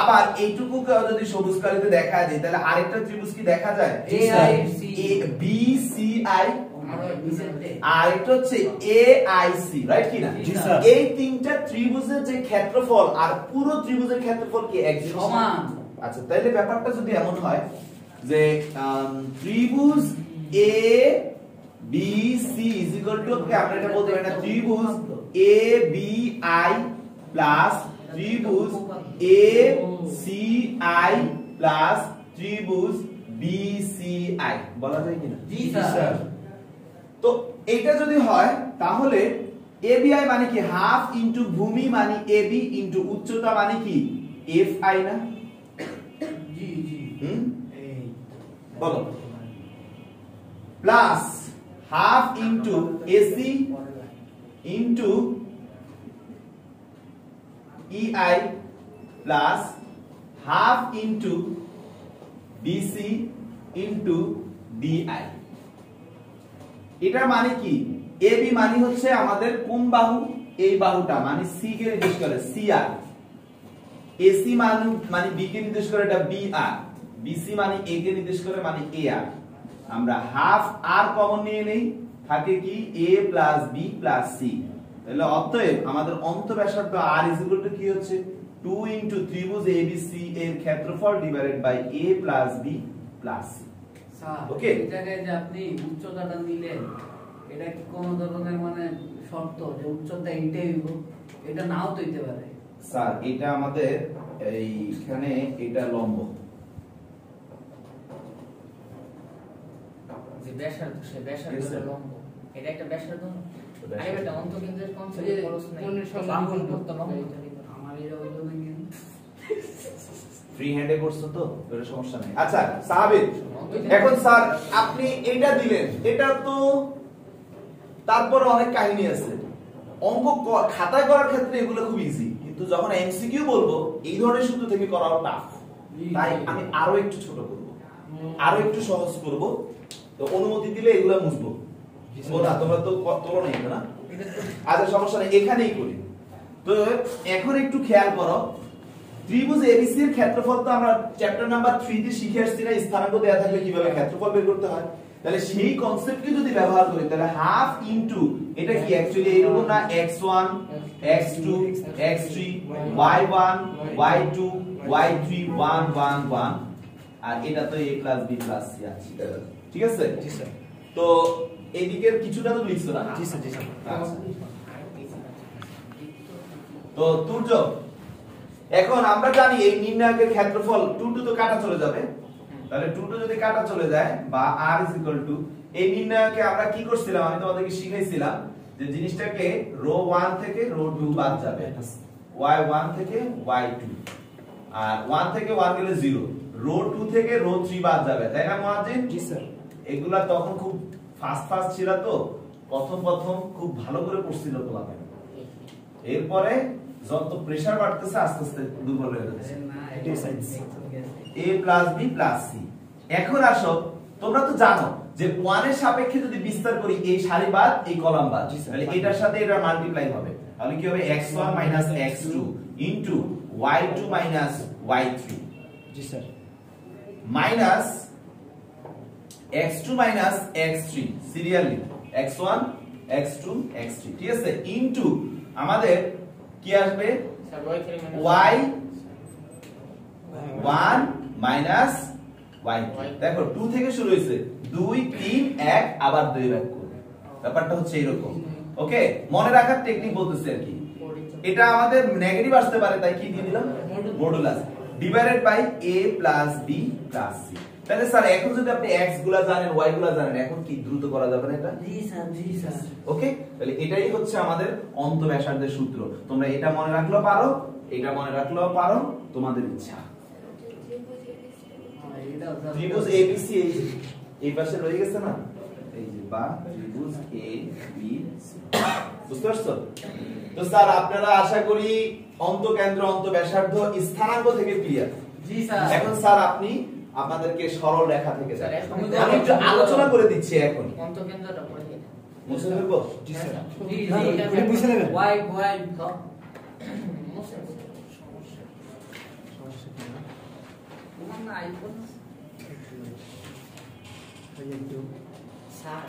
আবার এইটুকু যদি সবুজ কালিতে দেখায় দিই তাহলে আরেকটা ত্রিভুজ কি দেখা যায়? a b c i, আর এটা হচ্ছে a i c, রাইট কি না? এই তিনটা ত্রিভুজের যে ক্ষেত্রফল আর পুরো ত্রিভুজের ক্ষেত্রফল কি এক সমান? আচ্ছা, তাহলে ব্যাপারটা যদি এমন হয় যে ত্রিভুজ a B C is equal to, আমরা এটা বলতে পারি না, ত্রিভুজ A B I প্লাস ত্রিভুজ A C I প্লাস ত্রিভুজ B C I, বলা যায় কিনা? জি স্যার। তো এটা যদি হয় তাহলে ABI মানে কি হাফ ইনটু ভূমি মানে AB ইনটু উচ্চতা মানে কি FI না? জি জি, বলো, plus half into AC into EI plus half into BC into DI। এটার মানে কি? AB মানে হচ্ছে আমাদের কোন বাহু? এই বাহুটা মানে C কে নির্দেশ করে CR, AC মানে B কে নির্দেশ করে এটা BR, BC মানে A কে নির্দেশ করে মানে AR। আমরা হাফ আর কমন নিয়ে নেই, থাকে কি a plus b plus c। তাহলে অতএব আমাদের অন্তঃব্যাসার্ধ r ইজ ইকুয়াল টু কি হচ্ছে 2 ইনটু ত্রিভুজ abc এর ক্ষেত্রফল divided by a plus b plus c। Sir okay, এই জায়গায় যে আপনি উচ্চতাটা নিলেন এটা কি কোন ধরনের মানে শর্ত যে উচ্চতা এইটাই হইব? এটা নাও তো হইতে পারে। স্যার এটা আমাদের এইখানে এটা লম্ব, যে ব্যাসার্ধ সে ব্যাসার্ধ Yes, sir. লম্ব, এটা একটা ব্যাসার্ধ না? ব্যাসার্ধ। আরে বেটা অন্তকেন্দ্রের কনসেপ্ট এই যে খরচ নাই, কোণের সঙ্গে বাহুর কোণ দূরত্ব লম্ব করতে তৈরি করে। আমার এটা হইলো না কিন্তু ফ্রি হ্যান্ডে করছো তো এটা সমস্যা নেই। আচ্ছা সাহাবীর, এখন স্যার আপনি এটা দিলেন, এটা তো তারপরে অনেক কাহিনী আছে। অঙ্ক খাতায় করার ক্ষেত্রে এগুলো খুব ইজি, কিন্তু যখন এমসিকিউ বলবো এই ধরনের সূত্র থেকে করাও টাফ। তাই আমি আরো একটু ছোট করব, আরো একটু সহজ করব। তো অনুমতি দিলে এগুলো মুছবো। ও না, তোমরা তো তোলো নাই না? আচ্ছা সমস্যা নেই, এখানেই করি। তো এখন একটু খেয়াল করো, ত্রিভুজ এবিসি এর ক্ষেত্রফল তো আমরা চ্যাপ্টার নাম্বার 3 তে শিখে আসছি না, স্থানাঙ্ক দেয়া থাকলে কিভাবে ক্ষেত্রফল বের করতে হয়। তাহলে সেই কনসেপ্টকে যদি ব্যবহার করি তাহলে হাফ ইনটু এটা কি অ্যাকচুয়ালি এরকম না, x1 x2 x3 y1 y2 y3 1 1 1, আর এটা তো a + b + c আছে, ঠিক আছে? জি স্যার। তো এদিকের কিছুটা তো লিখছো না? জি স্যার, জি স্যার। আচ্ছা। তো তুর্য, এখন আমরা জানি এই নির্ণায়কের ক্ষেত্রফল 2 তো কাটা চলে যাবে, তাহলে 2 যদি কাটা চলে যায় বা r এই নির্ণায়কে আমরা কি করছিলাম, আমি তোমাদেরকে শিখাইছিলাম যে জিনিসটাকে রো 1 থেকে রো 2 বাদ যাবে, y1 থেকে y2, আর 1 থেকে 1 গেলে 0, রো 2 থেকে রো 3 বাদ যাবে, তাই না মুয়াজ্জিন? জি স্যার। এগুলা তখন খুব ফাস্ট ছিল, তো প্রথম খুব ভালো করে পড়ছিল পোলাপে। এরপরে যত প্রেসার বাড়তেছে আস্তে আস্তে দুর্বল হয়ে যাচ্ছে। না এটাই সাইন্স। a + b + c। এখন আসো, তোমরা তো জানো যে 1 এর সাপেক্ষে যদি বিস্তার করি এই সারি বাদ এই কলাম বাদ, জি স্যার। তাহলে এটার সাথে এটা মাল্টিপ্লাই হবে, তাহলে কি হবে x1 - x2 into y2 - y3 জি sir. Minus x2 - x3 serially x1 x2 x3, ঠিক আছে? ইনটু আমাদের কি আসবে sir y3 y1 minus y2। দেখো 2 থেকে শুরু হইছে, 2 3 1 আবার 2 ব্যাক করব, ব্যাপারটা হচ্ছে এরকম। ওকে, মনে রাখার টেকনিক বলতেছি আর কি। এটা আমাদের নেগেটিভ আসতে পারে, তাই কি দিয়ে দিলাম modulus divided by a + b + c। তাহলে স্যার এখন যদি আপনি x গুলা জানেন y গুলা জানেন, এখন কি দ্রুত করা যাবে না এটা? জি স্যার, জি স্যার। ওকে, তাহলে এটাই হচ্ছে আমাদের অন্ত ব্যাসার্ধের সূত্র। তোমরা এটা মনে রাখলেও পারো, এটা মনে রাখলেও পারো, তোমাদের ইচ্ছা। ত্রিভুজ ABC এই পাশে রয়ে গেছে না, এই যে বা ত্রিভুজ ABC, বুঝতে পারছো? তো স্যার আপনারা আশা করি অন্তকেন্দ্র অন্ত ব্যাসার্ধ স্থানাঙ্ক থেকে ক্লিয়ার। জি স্যার। এখন স্যার আপনি আপনাদেরকে সরল রেখা থেকে স্যার, দেখান। এখন আমি একটু আলোচনা করে দিচ্ছি এখন। অন্তকেন্দ্রটা পড়ে দিন। মুছে ফেলবো? জি স্যার। জি না, জি, এটা বুঝে নেবেন। ওয়াই মুছে সমস্যা। সমস্যা কি না? তোমার না আইফোন এই একটু স্যার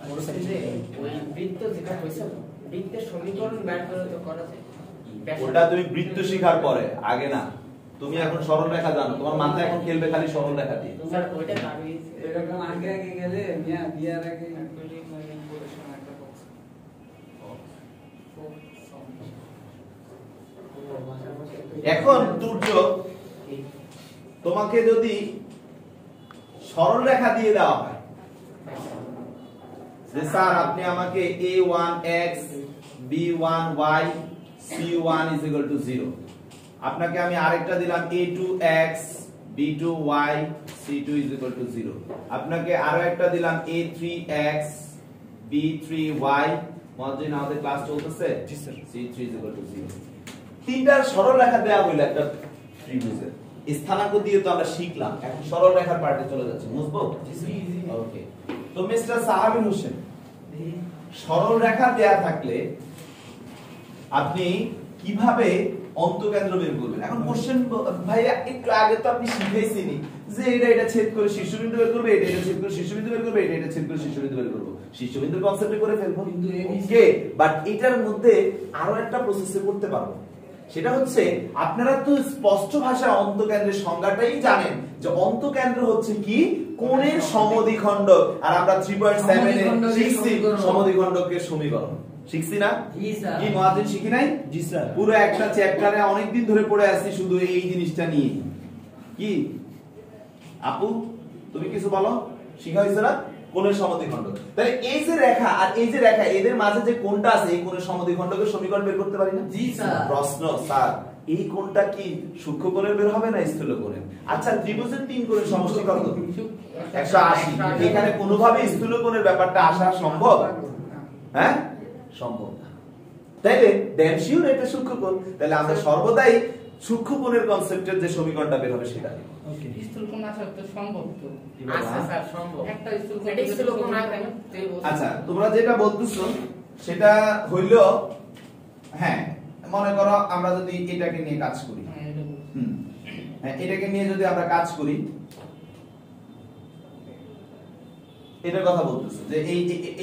বলছি যে ওই বৃত্ত যেটা হয়েছিল, বৃত্তের সমীকরণ বের করে তো করা যায়। ওটা তুমি বৃত্ত শিখার পরে, আগে না। তুমি এখন সরল রেখা জানো, তোমার মাথা এখন খেলবে খালি সরল রেখা দিয়ে। স্যার ওইটা দাঁড়িয়ে এরকম আগে আগে গেলে মিয়া বিয়ার আগে এখন তুর্য, তোমাকে যদি সরল রেখা দিয়ে দেওয়া হয় যে স্যার আপনি আমাকে a1x b1y c1 = 0, আপনাকে আমি আরেকটা দিলাম a2x b2y c2 = 0, আপনাকে আরো একটা দিলাম a3x b3y, মধ্যে আমাদের ক্লাস চলতেছে, জি স্যার। c3 = 0। তিনটার সরল রেখা দেওয়া হইলো একটা ত্রিভুজের। স্থানাঙ্ক দিয়ে তো আমরা শিখলাম, এখন সরল রেখার পার্টে চলে যাচ্ছে, বুঝবো? ওকে, তো মিস্টার সাহাবুল হোসেন, সরল রেখা দেয়া থাকলে আপনি কিভাবে অন্তকেন্দ্র বের করবেন? এখন কোশ্চেন ভাইয়া একটু আগে তো আপনি শিখাইছেনই যে এটা ছেদ করে শীর্ষবিন্দু বের করবে, এটা ছেদ করে শীর্ষবিন্দু বের করবে, এটা ছেদ করে শীর্ষবিন্দু বের করব, শীর্ষবিন্দুর কনসেপ্টে করে ফেলবো, কিন্তু ওকে। বাট এটার মধ্যে আরো একটা প্রসেসে করতে পারবো, সেটা হচ্ছে আপনারা তো স্পষ্ট ভাষায় অন্তকেন্দ্রের সংজ্ঞাটাই জানেন যে অন্তঃকেন্দ্র হচ্ছে কি কোণের সমদ্বিখণ্ডক, আর আমরা 3.7 এ শিখছি সমদ্বিখণ্ডকের সমীকরণ, শিখছি না? জি স্যার। কি মহাজন শিখি নাই? জি স্যার। পুরো একটা চ্যাপ্টারে অনেকদিন ধরে পড়ে আসছি শুধু এই জিনিসটা নিয়ে। কি আপু তুমি কিছু বলো, শিখা হয়েছে না? কোণের সমদ্বিখণ্ডক। তাহলে এই যে রেখা আর এই যে রেখা এদের মাঝে যে কোণটা আছে এই কোণের সমদ্বিখণ্ডকের সমীকরণ বের করতে পারি না? জি স্যার। প্রশ্ন স্যার এই কোণটা কি সূক্ষ্ম কোণের বের হবে না স্থূল কোণের? আচ্ছা ত্রিভুজের 3 কোণের সমষ্টি কত? 180। এখানে কোনোভাবে স্থূল কোণের ব্যাপারটা আসা সম্ভব? হ্যাঁ সম্ভব না। তাইলে ড্যাম শিওর এটা সূক্ষ্ম কোণ। তাহলে আমরা সর্বদাই সূক্ষ্ম কোণের কনসেপ্টের যে সমীকরণটা বের হবে সেটা নিব। ওকে। স্থূল কোণ আসা তো সম্ভব তো। আচ্ছা স্যার সম্ভব। একটা স্থূল কোণ এটা স্থূল কোণ না কেন? তুই বল। আচ্ছা তোমরা যেটা বলতেছো সেটা হইল, হ্যাঁ মনে করো আমরা যদি এটাকে নিয়ে কাজ করি, হ্যাঁ, এটা বলছি। হ্যাঁ এটাকে নিয়ে যদি আমরা কাজ করি, এটার কথা বলতেছো যে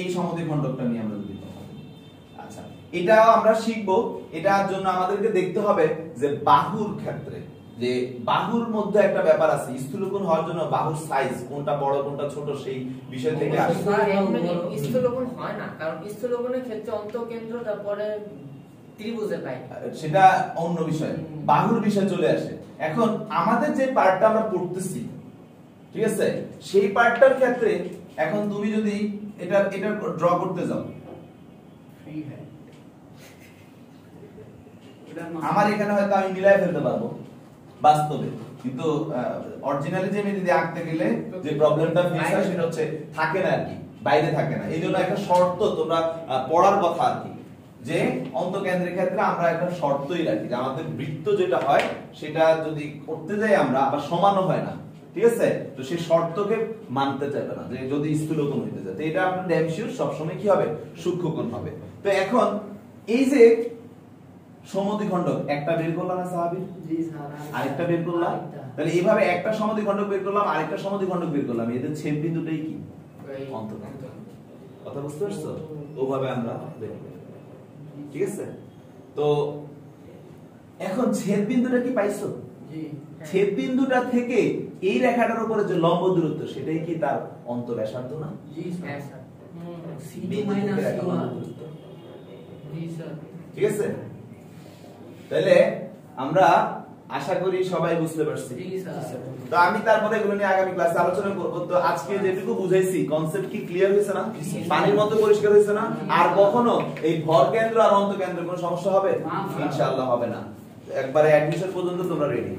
এই সমদ্বিখণ্ডকটা নিয়ে আমরা যদি কথা বলি। আচ্ছা এটাও আমরা শিখবো। এটার জন্য আমাদেরকে দেখতে হবে যে বাহুর ক্ষেত্রে, যে বাহুর মধ্যে একটা ব্যাপার আছে, স্থূলকোণ হওয়ার জন্য বাহুর সাইজ কোনটা বড় কোনটা ছোট সেই বিষয় থেকে আসে। স্যার এমনি স্থূলকোণ হয় না, কারণ স্থূলকোণের ক্ষেত্রে অন্তঃকেন্দ্র তারপরে ত্রিভুজের লাইন। সেটা অন্য বিষয়, বাহুর বিষয় চলে আসে। এখন আমাদের যে পার্টটা আমরা পড়তেছি, ঠিক আছে, সেই পার্টটার ক্ষেত্রে এখন তুমি যদি এটা ড্র করতে যাও, ফ্রি হ্যাঁ। আমার এখানে হয়তো আমি মিলাই ফেলতে পারবো বাস্তবে, কিন্তু অরিজিনালি যে আমি যদি আঁকতে গেলে যে প্রবলেমটা ফেস হয় সেটা হচ্ছে থাকে না আর কি, বাইরে থাকে না। এই জন্য একটা শর্ত তোমরা পড়ার কথা আর কি, যে অন্তঃকেন্দ্রের ক্ষেত্রে আমরা একটা শর্তই রাখি যে আমাদের বৃত্ত যেটা হয় সেটা যদি করতে যাই আমরা আবার সমানও হয় না, ঠিক আছে? তো সেই শর্তকে মানতে চাইবে না যে যদি স্থূলকোণ হইতে যায়, তো এটা আপনার ড্যাম শিওর সবসময় কি হবে, সূক্ষ্মকোণ হবে। তো এখন এই যে সমদ্বিখণ্ডক একটা বের করলাম না স্বাভাবিক, জি স্যার। আরেকটা বের করলাম, তাহলে এইভাবে একটা সমদ্বিখণ্ডক বের করলাম আরেকটা সমদ্বিখণ্ডক বের করলাম, এদের ছেদ বিন্দুটাই কি অন্তঃকেন্দ্র। কথা বুঝতে পারছো? ওভাবে আমরা বের করব, ঠিক আছে? তো এখন ছেদ বিন্দুটা কি পাইছো? জি। ছেদ বিন্দুটা থেকে এই রেখাটার উপরে যে লম্ব দূরত্ব সেটাই কি তার অন্তঃব্যাসার্ধ না? জি হ্যাঁ স্যার। স্যার। সি বিন্দু থেকে মাইনাস রেখা সি লম্ব দূরত্ব, জি স্যার। ঠিক আছে? তাহলে আমরা আশা করি সবাই বুঝতে পারছি। জি স্যার। তো আমি তারপরে এগুলো নিয়ে আগামী ক্লাসে আলোচনা করব। তো আজকে যেটুকু বুঝাইছি কনসেপ্ট কি ক্লিয়ার হয়েছে না? পানির মতো পরিষ্কার হয়েছে না? আর কখনো এই ভর কেন্দ্র আর অন্তঃকেন্দ্র কোনো সমস্যা হবে? না, স্যার। ইনশাআল্লাহ হবে না। একবারে অ্যাডমিশন পর্যন্ত তোমরা রেডি।